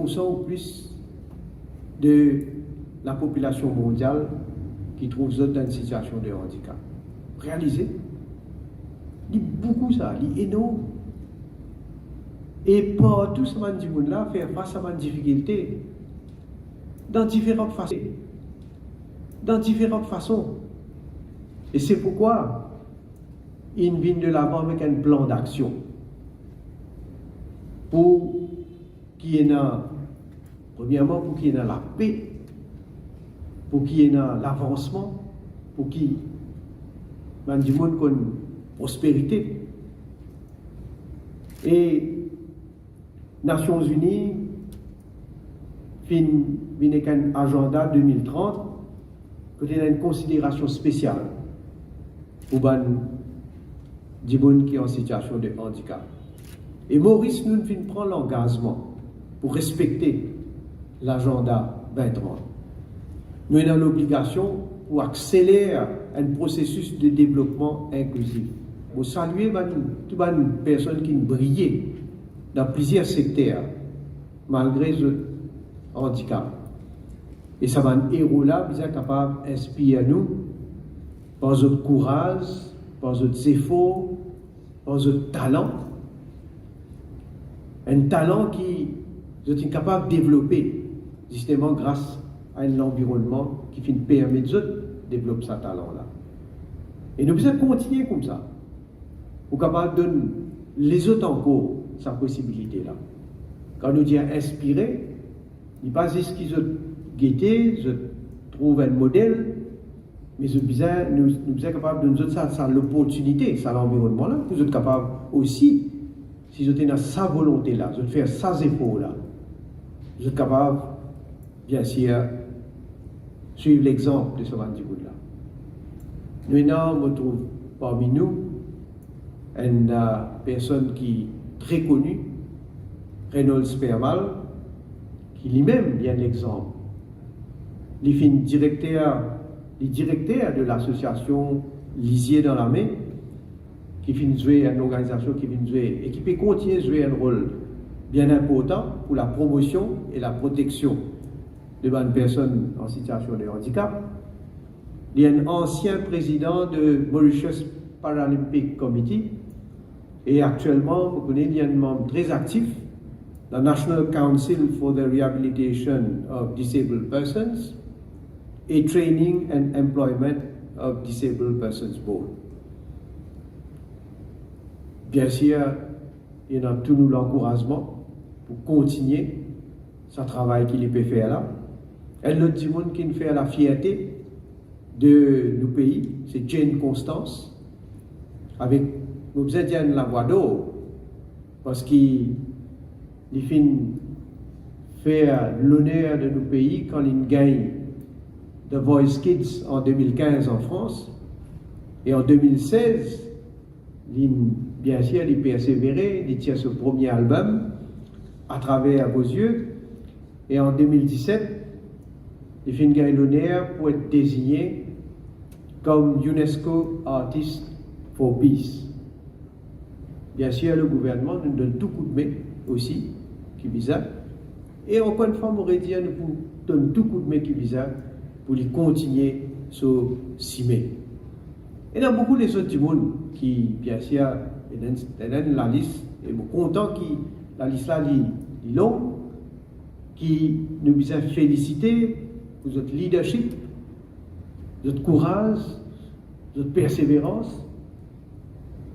50% ou plus de la population mondiale qui trouve dans une situation de handicap. Réalisez, il y a beaucoup ça, il y a énorme. Et pour tout ce monde-là, faire face à une difficulté dans différentes façons. Et c'est pourquoi il vient de l'avant avec un plan d'action pour qu'il y ait, premièrement, pour qu'il y ait la paix, pour qu'il y ait l'avancement, pour qu'il y ait du monde qui a une prospérité. Et Nations Unies vient avec un agenda 2030 qui a une considération spéciale pour les gens qui sont en situation de handicap. Et Maurice nous prend l'engagement pour respecter l'agenda 2030. Nous sommes dans l'obligation pour accélérer un processus de développement inclusif. Pour saluer toutes les personnes qui ont brillé dans plusieurs secteurs, malgré ce handicap. Et ça va un héros là, vous êtes capable d'inspirer nous par votre courage, par votre effort, par votre talent. Un talent qui vous êtes capable de développer, justement grâce à un environnement qui permet de développer ce talent-là. Et nous devons continuer comme ça. Pour capable de donner les autres encore sa possibilité-là. Quand nous disons inspirer, il n'est pas juste qu'ils ont guetté, je trouve un modèle, mais nous sommes capables de nous donner ça l'opportunité, ça l'environnement-là, pour nous être capables aussi, si vous êtes dans sa volonté-là, de faire sa efforts-là, vous êtes capables, bien sûr, suivre l'exemple de ce Vandigoud-là. Nous on trouve parmi nous une personne qui est très connue, Reynolds Permal, qui lui-même vient l'exemple. Il est directeur de l'association Lisier dans la main, qui finit jouer une organisation qui vient jouer et qui peut continuer de jouer un rôle bien important pour la promotion et la protection de bonnes personnes en situation de handicap. Il est un ancien président de Mauritius Paralympic Committee et actuellement, vous connaissez, il est un membre très actif dans le National Council for the Rehabilitation of Disabled Persons et Training and Employment of Disabled Persons Board. Bien sûr, il y a tout nous l'encouragement pour continuer ce travail qu'il peut faire là. Et l'autre du monde qui nous fait la fierté de nos pays, c'est Jane Constance, avec nous Indiens la voix d'or, parce qu'il fait l'honneur de nos pays quand il gagne The Voice Kids en 2015 en France, et en 2016, bien sûr, il persévérait, il tient ce premier album, À travers vos yeux, et en 2017, il fait gagner l'honneur pour être désigné comme UNESCO Artist for Peace. Bien sûr, le gouvernement nous donne tout coup de main aussi, qui bizarre. Et encore une fois, on aurait dit, nous donne tout coup de main qui bizarre pour lui continuer sur cimer. Et il y a beaucoup les autres du monde qui, bien sûr, dans la liste, et je suis content que la liste là est longue, qui nous besoin féliciter pour votre leadership, votre courage, votre persévérance.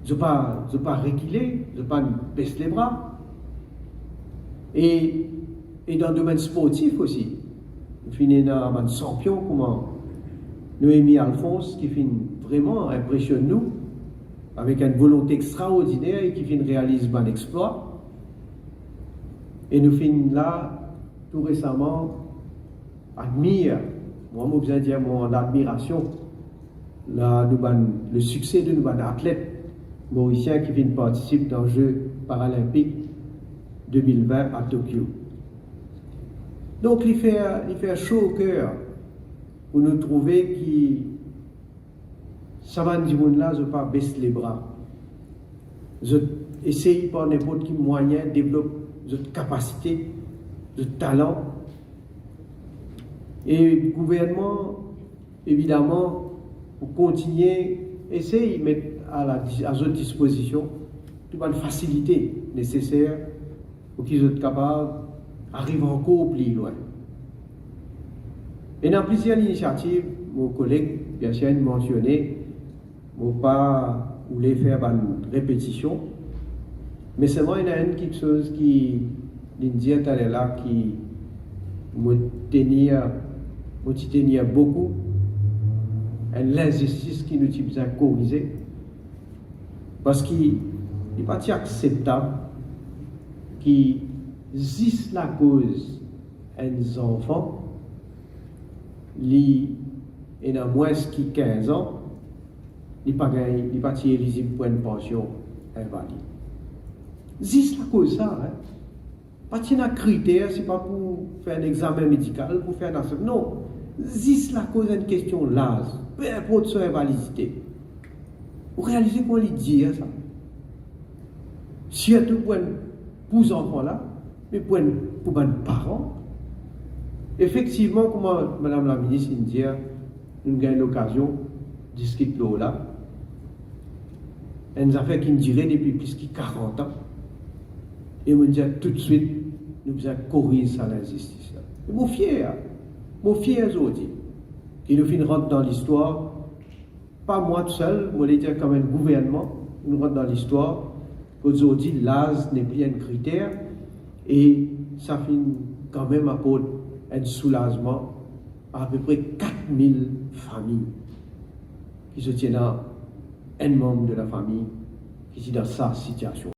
Je ne pas reculer, je ne pas baisser les bras. Et dans le domaine sportif aussi, nous finissons un champion comme Noémie Alphonse qui finit vraiment impressionne nous avec une volonté extraordinaire et qui finit réaliser un exploit. Et nous finissons là tout récemment admire, moi je besoin dire mon admiration, le succès de nos athlètes mauriciens qui viennent participer dans les Jeux paralympiques 2020 à Tokyo. Donc il fait chaud au cœur pour nous trouver que ça va du monde là, je ne pas baisser les bras. Je essaye par n'importe quel moyen de développer cette capacité de talent. Et le gouvernement, évidemment, pour continuer, essaye de mettre à votre disposition toute la facilité nécessaire pour qu'ils soient capables d'arriver encore plus loin. Et dans plusieurs initiatives, mon collègue, bien sûr, mentionné, je ne pas voulu faire une répétition, mais seulement il y a quelque chose qui l'Indien est là qui me tenir beaucoup, l'injustice qui nous a corrigé, parce qu'il n'est pas acceptable qui existe la cause des enfants, il y a moins de 15 ans, il n'est pas éligible pour une pension invalide. Existe la cause ça, hein? Pas de critère, c'est pas pour faire un examen médical, pour faire un non. Existe la cause d'une question l'âge, peu importe son invalidité. Vous réalisez comment il dit ça? Surtout pour les enfants là, mais pour les parents. Effectivement, comme Madame la ministre dit, nous avons l'occasion de discuter là. Elle nous a fait qu'une durée depuis plus de 40 ans. Et nous disons tout de suite, nous avons corrigé ça l'injustice. Je suis fier aujourd'hui. Et nous finissons rentrer dans l'histoire, pas moi tout seul, moi je dire comme un gouvernement, nous rentrons dans l'histoire. Aujourd'hui, l'âge n'est plus un critère et ça finit quand même apporter un soulagement à peu près 4000 familles qui se tiennent à un membre de la famille qui est dans sa situation.